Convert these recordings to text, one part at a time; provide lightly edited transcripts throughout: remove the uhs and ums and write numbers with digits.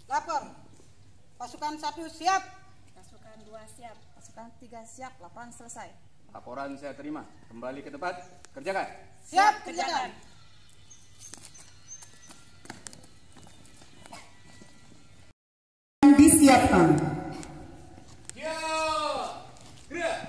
Lapor. Pasukan 1 siap. Pasukan 2 siap. Pasukan 3 siap. Laporan selesai. Laporan saya terima. Kembali ke tempat. Kerjakan. Siap, kerjakan. Disiapkan. Gerak.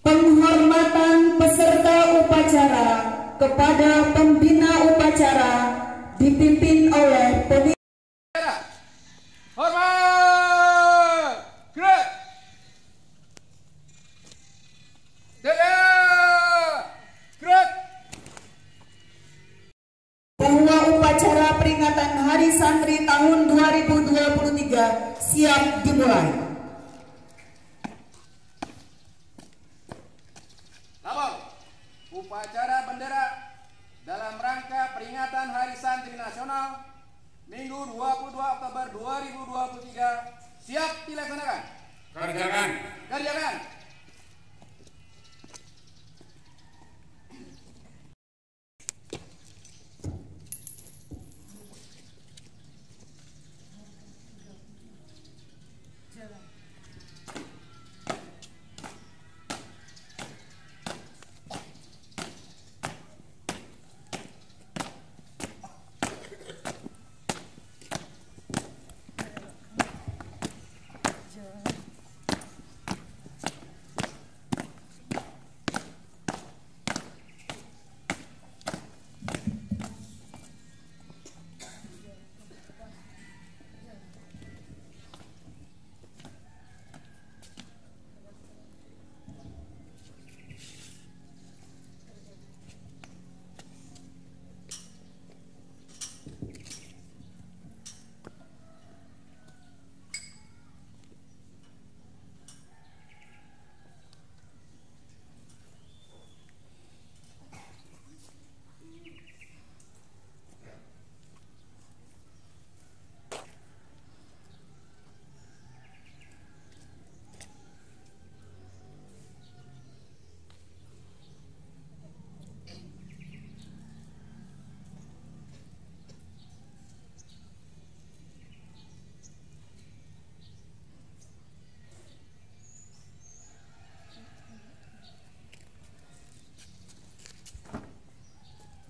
Penghormatan peserta upacara kepada pembina upacara dipimpin oleh Gerak. Hormat. Gerak. Jaya. Gerak. bahwa upacara peringatan Hari Santri tahun 2023 siap dimulai. Lapor. Upacara bendera dalam rangka peringatan Hari Santri Nasional Minggu 22 Oktober 2023 siap dilaksanakan. Kerjakan. Kerjakan.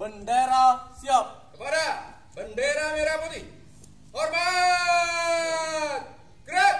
Bendera siap. Kepada bendera merah putih. Hormat. Gerak.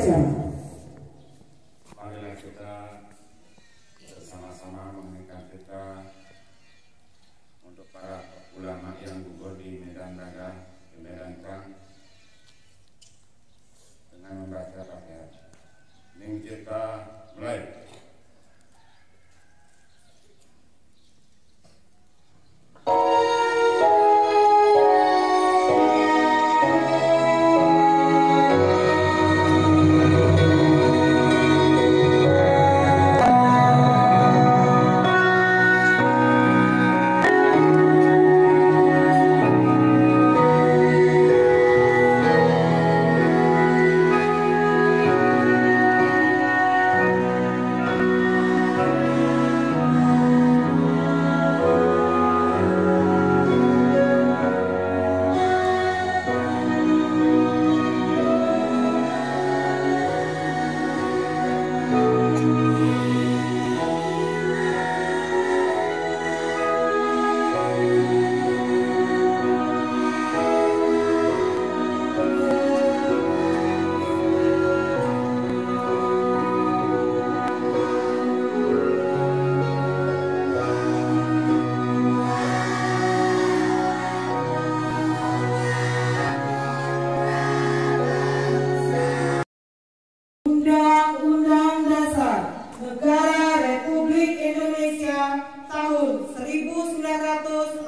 upacara. Marilah kita bersama-sama mengingatkan kita untuk para ulama yang gugur di medan dagang, di medan perang, dengan membaca Fatihah. Ini kita mulai. Undang-Undang Dasar Negara Republik Indonesia tahun 1945.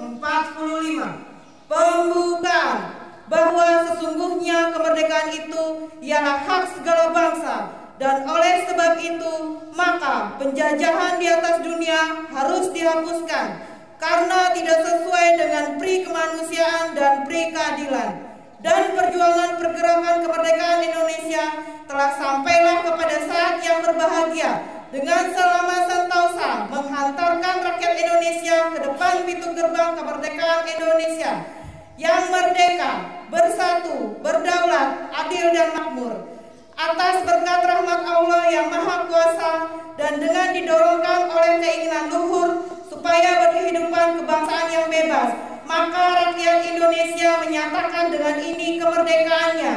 Pembukaan bahwa sesungguhnya kemerdekaan itu ialah hak segala bangsa, dan oleh sebab itu maka penjajahan di atas dunia harus dihapuskan karena tidak sesuai dengan pri kemanusiaan dan pri keadilan. Dan perjuangan pergerakan kemerdekaan Indonesia telah sampailah kepada saat yang berbahagia dengan selama sentosa menghantarkan rakyat Indonesia ke depan pintu gerbang kemerdekaan Indonesia yang merdeka, bersatu, berdaulat, adil dan makmur. Atas berkat rahmat Allah yang Maha Kuasa dan dengan didorongkan oleh keinginan luhur supaya berkehidupan kebangsaan yang bebas, maka rakyat Indonesia menyatakan dengan ini kemerdekaannya.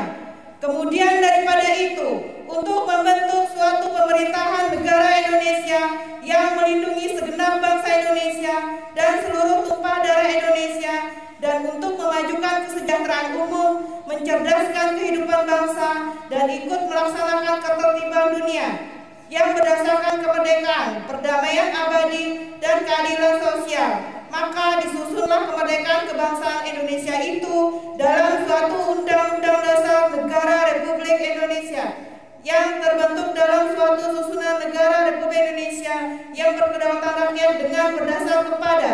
Kemudian daripada itu, untuk membentuk suatu pemerintahan negara Indonesia yang melindungi segenap bangsa Indonesia dan seluruh tumpah darah Indonesia, dan untuk memajukan kesejahteraan umum, mencerdaskan kehidupan bangsa, dan ikut melaksanakan ketertiban dunia yang berdasarkan kemerdekaan, perdamaian abadi, dan keadilan sosial. Maka disusunlah kemerdekaan kebangsaan Indonesia itu dalam suatu Undang-Undang Dasar Negara Republik Indonesia yang terbentuk dalam suatu susunan negara Republik Indonesia yang berkedaulatan rakyat dengan berdasar kepada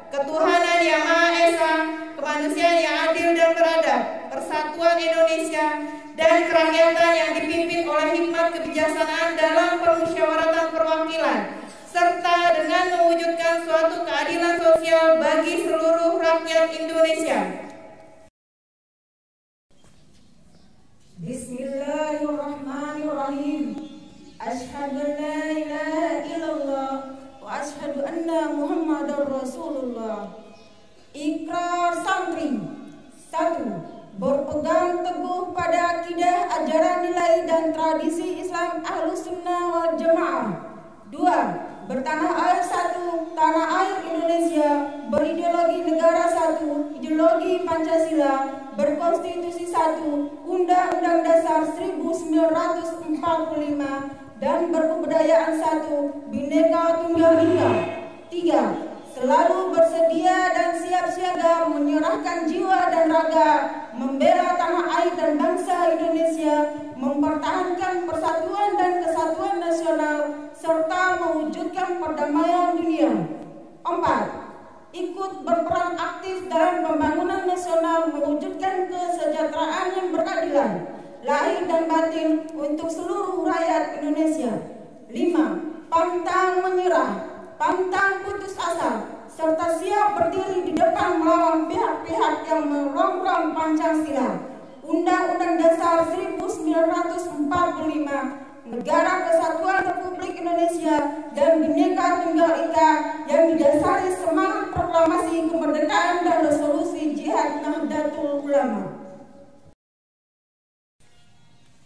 ketuhanan yang Maha Esa, kemanusiaan yang adil dan beradab, persatuan Indonesia, dan kerakyatan yang dipimpin oleh hikmat kebijaksanaan dalam permusyawaratan perwakilan, serta dengan mewujudkan suatu keadilan sosial bagi seluruh rakyat Indonesia. Bismillahirrahmanirrahim. Asyhadu an la ilaha illallah wa asyhadu anna Muhammadar Rasulullah. Ikrar santri. 1. Berpegang teguh pada akidah, ajaran, nilai, dan tradisi Islam Ahlussunnah wal Jamaah. 2. Bertanah air satu, tanah air Indonesia, berideologi negara satu, ideologi Pancasila, berkonstitusi satu, Undang-Undang Dasar 1945, dan berkebudayaan satu, Bhinneka Tunggal Ika. 3. Selalu bersedia dan siap siaga menyerahkan jiwa dan raga, membela tanah air dan bangsa Indonesia, mempertahankan persatuan dan kesatuan nasional, serta mewujudkan perdamaian dunia. 4. Ikut berperan aktif dalam pembangunan nasional, mewujudkan kesejahteraan yang berkeadilan, lahir dan batin untuk seluruh rakyat Indonesia. 5. Pantang menyerah, pantang putus asa, serta siap berdiri di depan melawan pihak-pihak yang merongrong Pancasila, Undang-Undang Dasar 1945, Negara Kesatuan Republik Indonesia, dan Bhinneka Tunggal Ika yang didasari semangat proklamasi kemerdekaan dan resolusi Jihad Nahdlatul Ulama.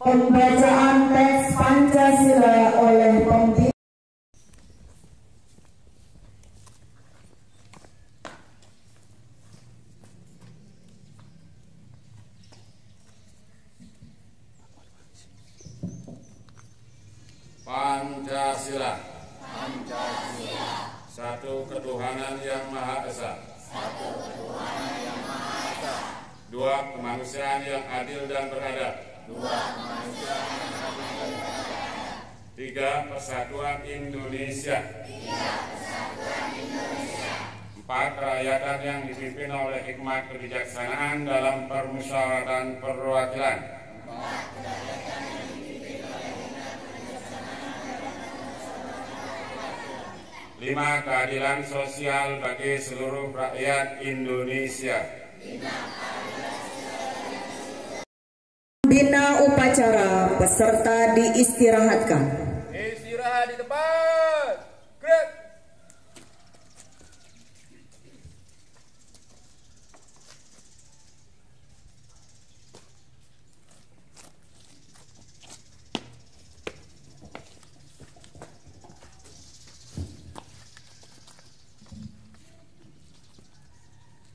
Pembacaan teks Pancasila oleh pembimbing. Pancasila. Satu ketuhanan yang Maha Esa. Dua, kemanusiaan yang adil dan beradab. Tiga, persatuan Indonesia. Empat, kerakyatan yang dipimpin oleh hikmat kebijaksanaan dalam permusyawaratan perwakilan. Lima, keadilan sosial bagi seluruh rakyat Indonesia. Pembina upacara peserta diistirahatkan. Istirahat di tempat. Gerak.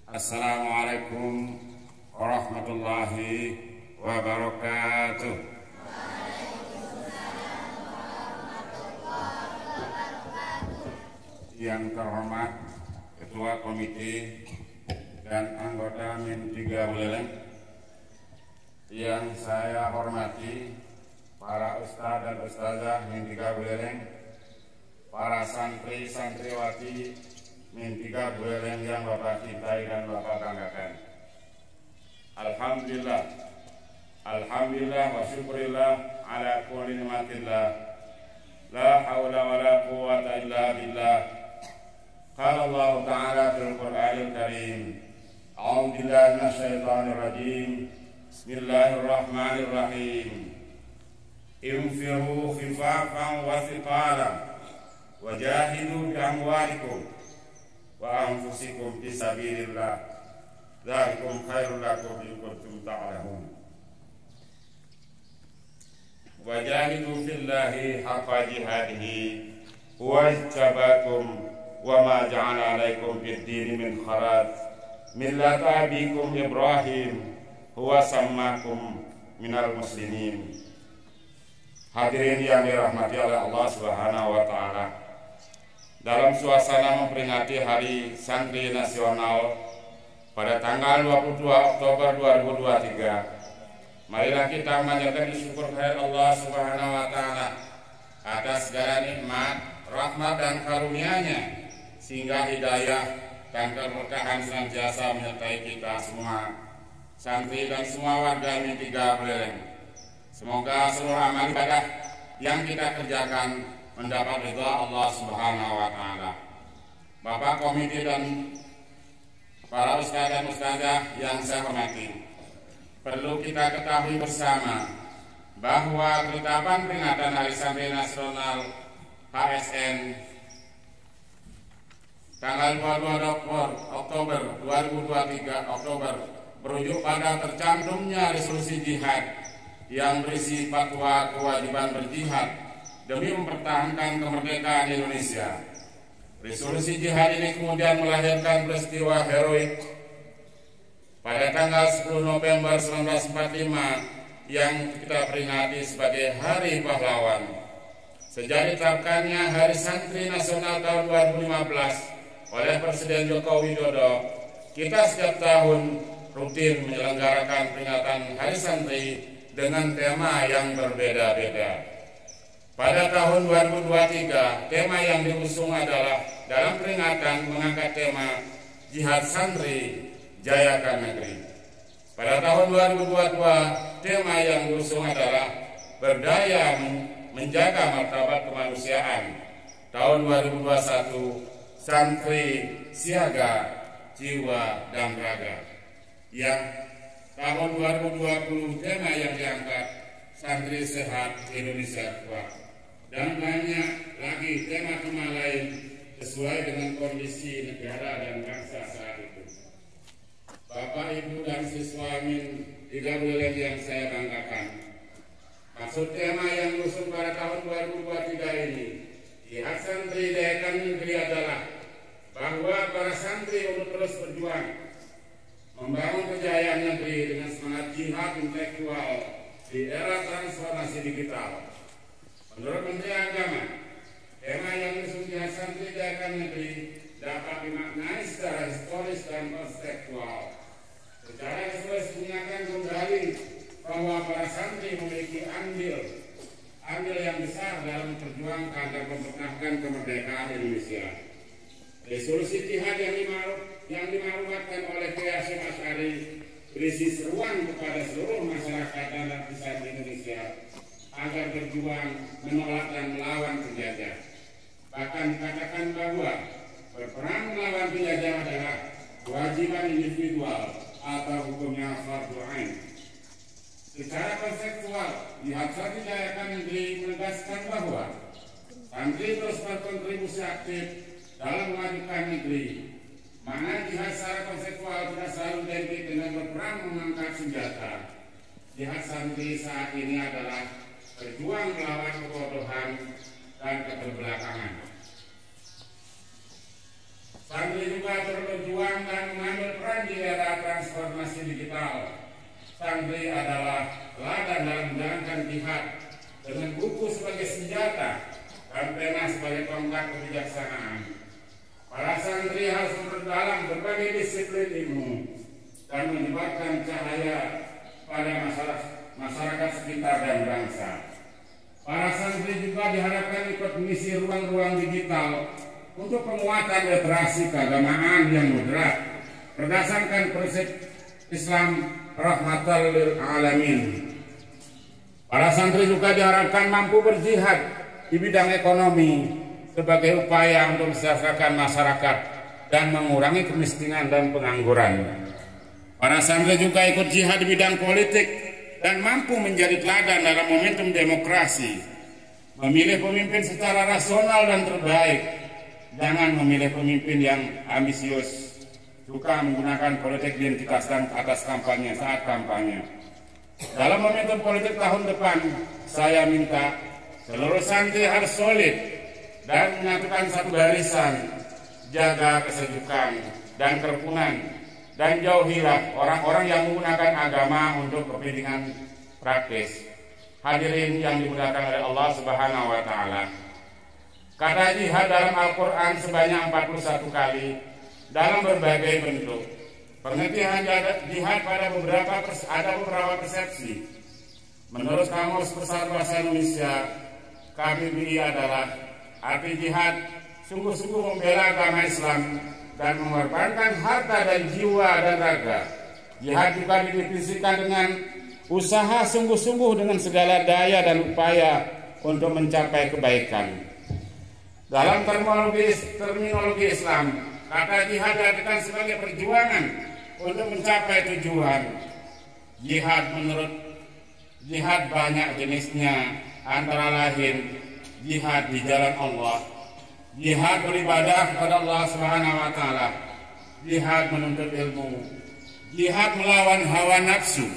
Assalamualaikum warahmatullahi wabarakatuh. Yang terhormat Ketua Komite dan anggota Min 3 Buleleng, yang saya hormati para ustadz dan ustazah Min 3 Buleleng, para santri santriwati Min 3 Buleleng yang Bapak cintai dan Bapak banggakan. Alhamdulillah wa syukurillah ala kulli nikmatillah. La hawla wa la quwwata illa billah. Qala Allah Ta'ala fil Qur'anil Karim. A'udzu billahi minasyaitonir rajim. Bismillahirrahmanirrahim. Infiru khifafan wa thiqalan wajahidu bi amwalikum wa anfusikum fi sabilillah. Dzalikum khairul lakum in kuntum ta'lamun. Wajahidu fillahi haqqa jihadihi wajtabakum wa ma ja'ala 'alaikum fid-dini min kharaj millata abikum Ibrahim huwa sammakum minal muslimin. Hadirin yang dirahmati oleh Allah Subhanahu wa taala, dalam suasana memperingati Hari Santri Nasional pada tanggal 22 Oktober 2023, marilah kita menyatakan syukur kehadirat Allah Subhanahu wa taala atas segala nikmat, rahmat dan karunia-Nya, sehingga hidayah dan keberkahan senantiasa menyertai kita semua, santri dan semua warga Min 3 Buleleng. Semoga seluruh amal ibadah yang kita kerjakan mendapat ridha Allah Subhanahu wa taala. Bapak Komite dan para ustadz dan ustazah yang saya hormati, perlu kita ketahui bersama bahwa ketetapan peringatan Hari Santri Nasional HSN tanggal 22 Oktober 2023 berujuk pada tercantumnya resolusi jihad yang berisi fatwa kewajiban berjihad demi mempertahankan kemerdekaan Indonesia. Resolusi jihad ini kemudian melahirkan peristiwa heroik pada tanggal 10 November 1945 yang kita peringati sebagai Hari Pahlawan. Sejak ditetapkannya Hari Santri Nasional tahun 2015 oleh Presiden Joko Widodo, kita setiap tahun rutin menyelenggarakan peringatan Hari Santri dengan tema yang berbeda-beda. Pada tahun 2023, tema yang diusung adalah dalam peringatan mengangkat tema Jihad Santri Jayakan Negeri. Pada tahun 2022, tema yang diusung adalah Berdaya Menjaga Martabat Kemanusiaan. Tahun 2021, Santri Siaga Jiwa dan Raga. Yang tahun 2020, tema yang diangkat Santri Sehat Indonesia Kuat. Dan banyak lagi tema-tema lain sesuai dengan kondisi negara dan bangsa saat itu. Bapak, Ibu, dan siswa Min 3 Buleleng yang saya banggakan, subtema yang diusung pada tahun 2023 ini Jihad Santri Dayakan Negeri adalah bahwa para santri untuk terus berjuang membangun kejayaan negeri dengan semangat jihad intelektual di era transformasi digital. Menurut Menteri Agama, tema yang diusung Jihad Santri Dayakan Negeri dapat dimaknai secara historis dan konseptual. Secara historis mengingatkan kembali bahwa para santri memiliki andil yang besar dalam memperjuangkan dan mempertahankan kemerdekaan Indonesia. Resolusi jihad yang dimaklumatkan oleh Kiai Hasyim Asy'ari berisi seruan kepada seluruh masyarakat dan lapisan Indonesia agar berjuang menolak dan melawan penjajah. Bahkan dikatakan bahwa berperang melawan penjajah adalah kewajiban individual atau hukumnya fardhu ain. Secara konseptual, Jihad Santri Dayakan Negeri menegaskan bahwa santri terus berkontribusi aktif dalam memajukan negeri. Mana jihad secara konseptual tidak selalu identik dengan berperang mengangkat senjata. Jihad santri saat ini adalah berjuang melawan kebodohan dan keterbelakangan. Santri juga terus berjuang dan mengambil peran di era transformasi digital. Santri adalah teladan dalam menjalankan jihad dengan buku sebagai senjata dan pena sebagai tongkat kebijaksanaan. Para santri harus memperdalam berbagai disiplin ilmu dan menyebarkan cahaya pada masyarakat sekitar dan bangsa. Para santri juga diharapkan ikut mengisi ruang-ruang digital untuk penguatan literasi keagamaan yang moderat berdasarkan prinsip Islam rahmatan lil alamin. Para santri juga diharapkan mampu berjihad di bidang ekonomi sebagai upaya untuk mensejahterakan masyarakat dan mengurangi kemiskinan dan pengangguran. Para santri juga ikut jihad di bidang politik dan mampu menjadi teladan dalam momentum demokrasi. Memilih pemimpin secara rasional dan terbaik. Jangan memilih pemimpin yang ambisius, suka menggunakan politik identitas dan atas kampanye saat kampanye. Dalam momentum politik tahun depan, saya minta seluruh santri harus solid dan menyatukan satu barisan, jaga kesejukan dan kerukunan, dan jauhilah orang-orang yang menggunakan agama untuk kepentingan praktis. Hadirin yang dimudahkan oleh Allah Subhanahu wa Ta'ala. Kata jihad dalam Al-Quran sebanyak 41 kali dalam berbagai bentuk. Pengertian jihad pada beberapa persepsi. Menurut Kamus Besar Bahasa Indonesia, KBBI adalah arti jihad sungguh-sungguh membela agama Islam dan mengorbankan harta dan jiwa dan raga. Jihad juga didefinisikan dengan usaha sungguh-sungguh dengan segala daya dan upaya untuk mencapai kebaikan. Dalam terminologi Islam, kata jihad diartikan sebagai perjuangan untuk mencapai tujuan. Jihad banyak jenisnya, antara lain jihad di jalan Allah, jihad beribadah kepada Allah Subhanahu wa Ta'ala, jihad menuntut ilmu, jihad melawan hawa nafsu,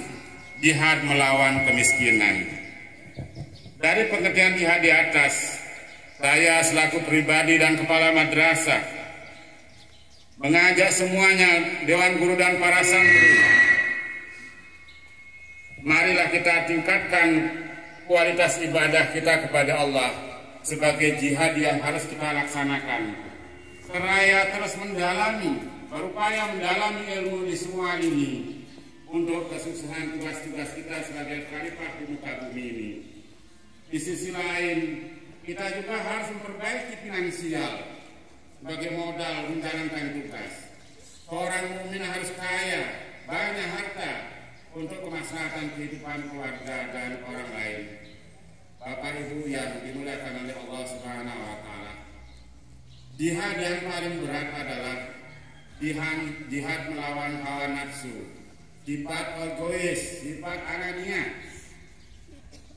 jihad melawan kemiskinan. Dari pengertian jihad di atas, saya selaku pribadi dan kepala madrasah mengajak semuanya, Dewan Guru dan para santri, marilah kita tingkatkan kualitas ibadah kita kepada Allah sebagai jihad yang harus kita laksanakan. Seraya terus berupaya mendalami ilmu di semua ini untuk kesuksesan tugas-tugas kita sebagai khalifah di muka bumi ini. Di sisi lain, kita juga harus memperbaiki finansial sebagai modal menjalankan tugas. Seorang mukmin harus kaya, banyak harta untuk kemaslahatan kehidupan keluarga dan orang lain. Bapak Ibu yang dimuliakan oleh Allah Subhanahu wa Ta'ala, jihad yang paling berat adalah jihad melawan hawa nafsu, sifat egois, sifat anania,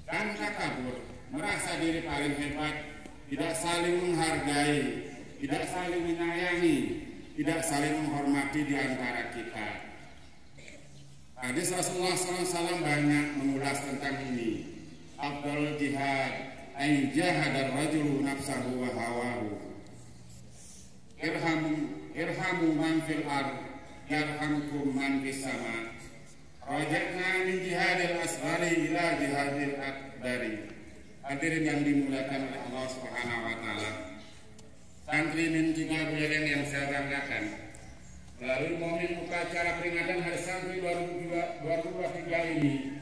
dan takabur, merasa diri paling hebat, tidak saling menghargai, tidak saling menyayangi, tidak saling menghormati di antara kita. Hadis Rasulullah SAW banyak mengulas tentang ini. afdalul jihad ay jahada ar-rajulu nafsahu wa hawahu. Irhamu man fil ard yarhamkum man fis sama. Raja'na min jihadil asghari ila jihadil akbari. Hadirin yang dimuliakan oleh Allah Subhanahu wa taala. Santri min Cibal Buleleng yang saya banggakan, melalui momen upacara peringatan Hari Santri 2023 ini,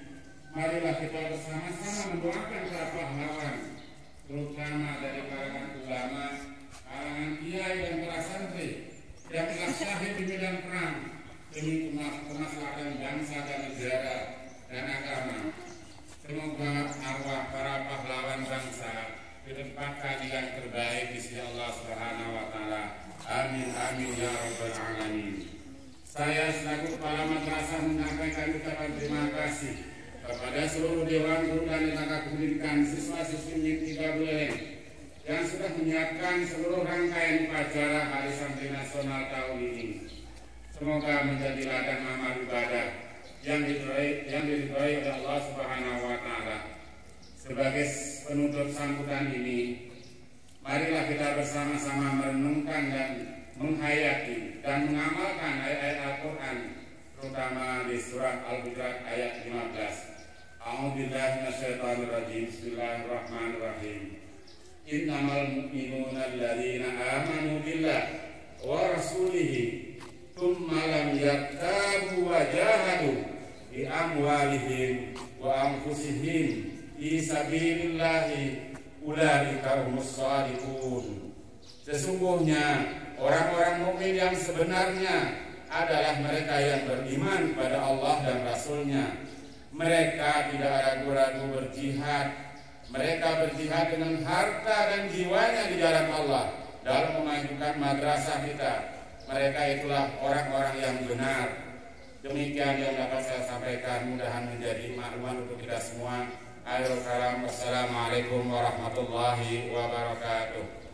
marilah kita bersama-sama mendoakan para pahlawan, terutama dari kalangan ulama, kalangan kiai dan para santri yang telah syahid di medan perang demi kemaslahatan bangsa dan negara dan agama. Semoga arwah para pahlawan bangsa ditempatkan yang terbaik di sisi Allah Subhanahu wa taala. Amin amin ya rabbal alamin. Saya selaku kepala madrasah menyampaikan ucapan terima kasih kepada seluruh dewan guru dan tenaga pendidikan siswa-siswi MIN Cibal Buleleng yang sudah menyiapkan seluruh rangkaian upacara Hari Santri Nasional tahun ini. Semoga menjadi ladang amal ibadah yang diridhoi oleh Allah Subhanahu wa taala. Sebagai penutup sambutan ini, marilah kita bersama-sama merenungkan dan menghayati dan mengamalkan ayat-ayat Al-Quran, terutama di surah Al-Hujurat ayat 15. A'udzubillahi minasyaitonirrajim. Bismillahirrahmanirrahim. Innamal mu'minuna alladzina amanu billah wa rasulihi tsumma lam yartabu wa jahadu bi amwalihim wa anfusihim fi sabilillahi ulaika humus shadiqun. Sesungguhnya orang-orang mukmin yang sebenarnya adalah mereka yang beriman kepada Allah dan Rasul-Nya. Mereka tidak ragu-ragu berjihad. Mereka berjihad dengan harta dan jiwanya di jalan Allah dalam memajukan madrasah kita. Mereka itulah orang-orang yang benar. Demikian yang dapat saya sampaikan, mudahan menjadi maklumat untuk kita semua. Akhirul kalam, wassalamualaikum warahmatullahi wabarakatuh.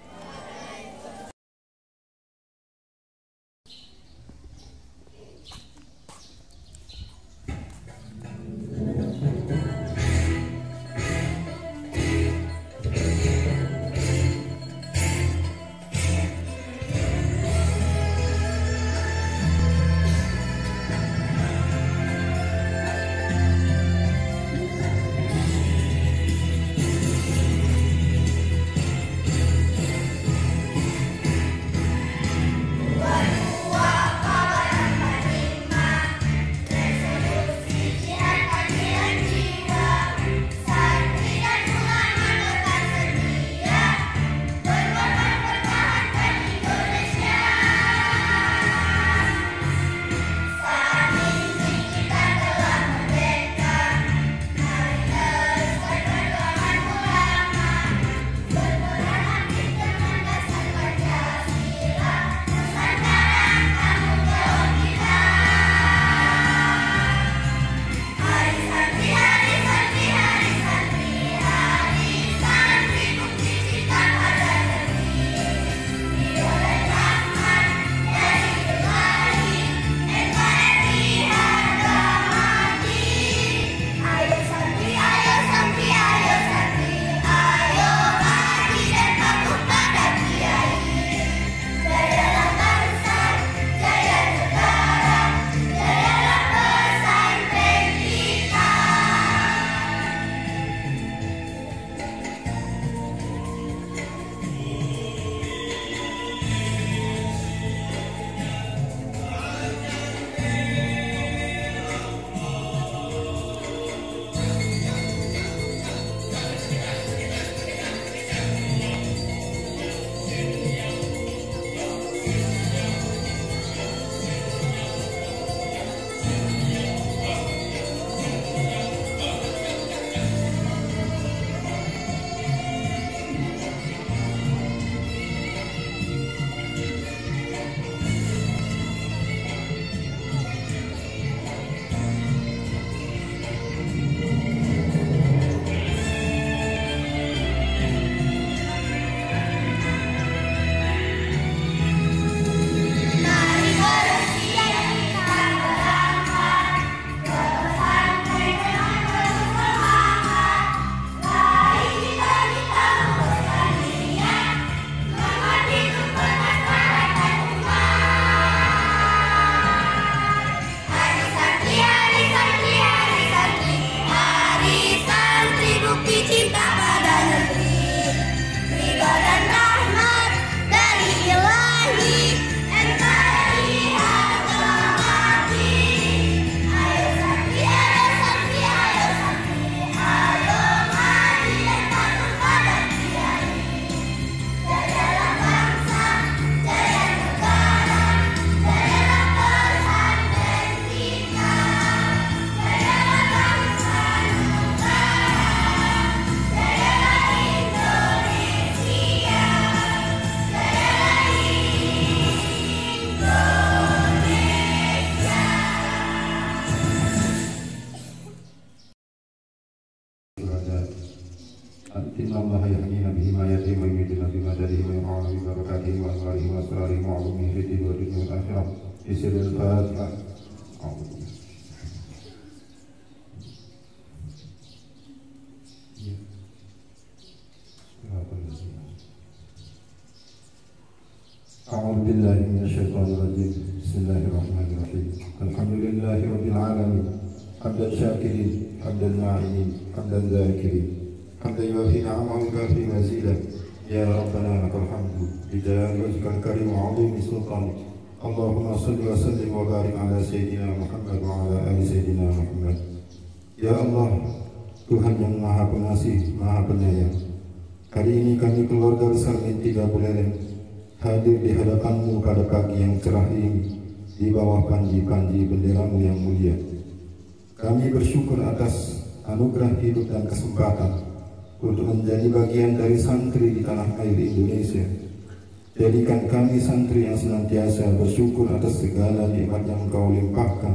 إن الله يحيينا بحمايته ويميتنا بمدده ويرعانا ببركاته وأنواره وأسراره وعلومه في الدين والدنيا والآخرة بسر الفاتحة. أعوذ بالله من الشيطان الرجيم. بسم الله الرحمن الرحيم. الحمد لله رب العالمين حمد الشاكرين حمد الناعمين حمد الذاكرين حمد يوافي نعمه ويكافي مزيدا. يا ربنا لك الحمد بجلال وجهك الكريم وعظيم سلطانك. اللهم صل وسلم وبارك على سيدنا محمد وعلى آل سيدنا محمد. Ya Allah, Tuhan yang Maha Pengasih, Maha Penyayang, hari ini kami keluarga besar Tiga Buleleng hadir di hadapan-Mu pada pagi yang cerah ini di bawah panji-panji bendera-Mu yang mulia. Kami bersyukur atas anugerah hidup dan kesempatan untuk menjadi bagian dari santri di tanah air Indonesia. Jadikan kami santri yang senantiasa bersyukur atas segala nikmat yang Engkau limpahkan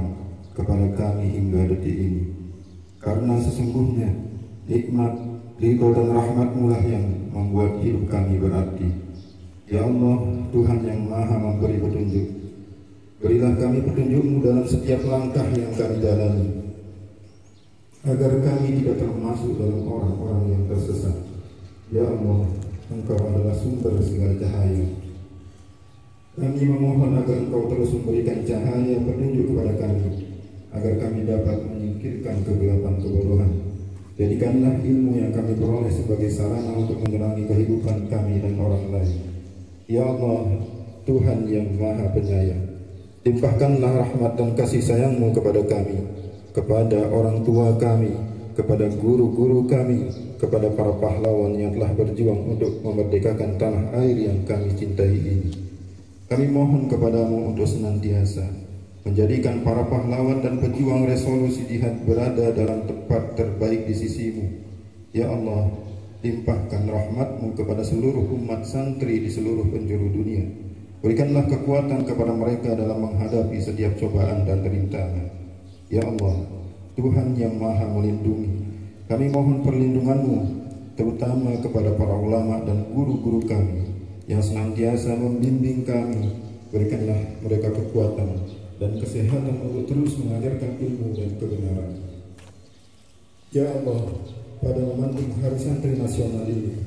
kepada kami hingga detik ini. Karena sesungguhnya nikmat, ridho dan rahmat-Mu lah yang membuat hidup kami berarti. Ya Allah, Tuhan yang Maha memberi petunjuk, berilah kami petunjuk-Mu dalam setiap langkah yang kami jalani, agar kami tidak termasuk dalam orang-orang yang tersesat. Ya Allah, Engkau adalah sumber segala cahaya. Kami memohon agar Engkau terus memberikan cahaya petunjuk kepada kami, agar kami dapat menyingkirkan kegelapan kebodohan. Jadikanlah ilmu yang kami peroleh sebagai sarana untuk menerangi kehidupan kami dan orang lain. Ya Allah, Tuhan yang Maha Penyayang, limpahkanlah rahmat dan kasih sayang-Mu kepada kami, kepada orang tua kami, kepada guru-guru kami, kepada para pahlawan yang telah berjuang untuk memerdekakan tanah air yang kami cintai ini. Kami mohon kepada-Mu untuk senantiasa menjadikan para pahlawan dan pejuang resolusi jihad berada dalam tempat terbaik di sisi-Mu. Ya Allah, limpahkan rahmat-Mu kepada seluruh umat santri di seluruh penjuru dunia. Berikanlah kekuatan kepada mereka dalam menghadapi setiap cobaan dan rintangan. Ya Allah, Tuhan yang Maha melindungi, kami mohon perlindungan-Mu terutama kepada para ulama dan guru-guru kami yang senantiasa membimbing kami. Berikanlah mereka kekuatan dan kesehatan untuk terus mengajarkan ilmu dan kebenaran. Ya Allah, pada momentum Hari Santri Nasional ini,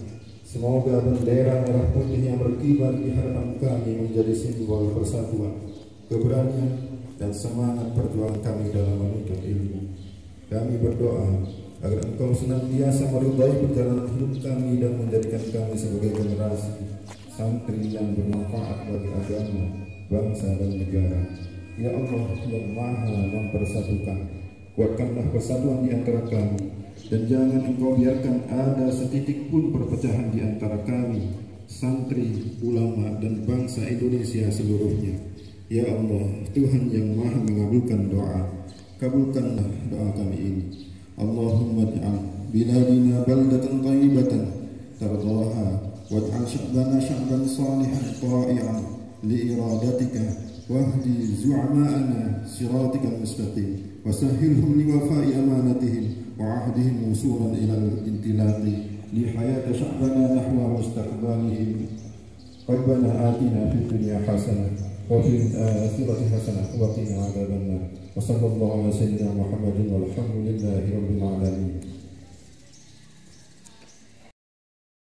semoga bendera merah putih yang berkibar di hadapan kami menjadi simbol persatuan, keberanian, dan semangat perjuangan kami dalam menuntut ilmu. Kami berdoa agar Engkau senantiasa meridai perjalanan hidup kami dan menjadikan kami sebagai generasi santri yang bermanfaat bagi agama, bangsa, dan negara. Ya Allah yang Maha mempersatukan, kuatkanlah persatuan di antara kami, dan jangan Engkau biarkan ada setitik pun perpecahan di antara kami, santri, ulama, dan bangsa Indonesia seluruhnya. Ya Allah, Tuhan yang Maha mengabulkan doa, kabulkanlah doa kami ini. Allahumma ja'al biladina baldatan tayyibatan tardaha waj'al sya'bana sya'ban salihan ta'i'an li'iradatika wahdi zu'ama'ana siratikal mustaqim wasahhilhum liwafa'i amanatihim wa'ahdihim wusulan ilal intilaqi lihayata sya'bana nahwa mustaqbalihim. Rabbana atina fid dunya hasanah wa fil akhirati hasanah wa qina adzabannar. Wa sallallahu ala sayyidina Muhammadin walhamdulillahi rabbil alamin.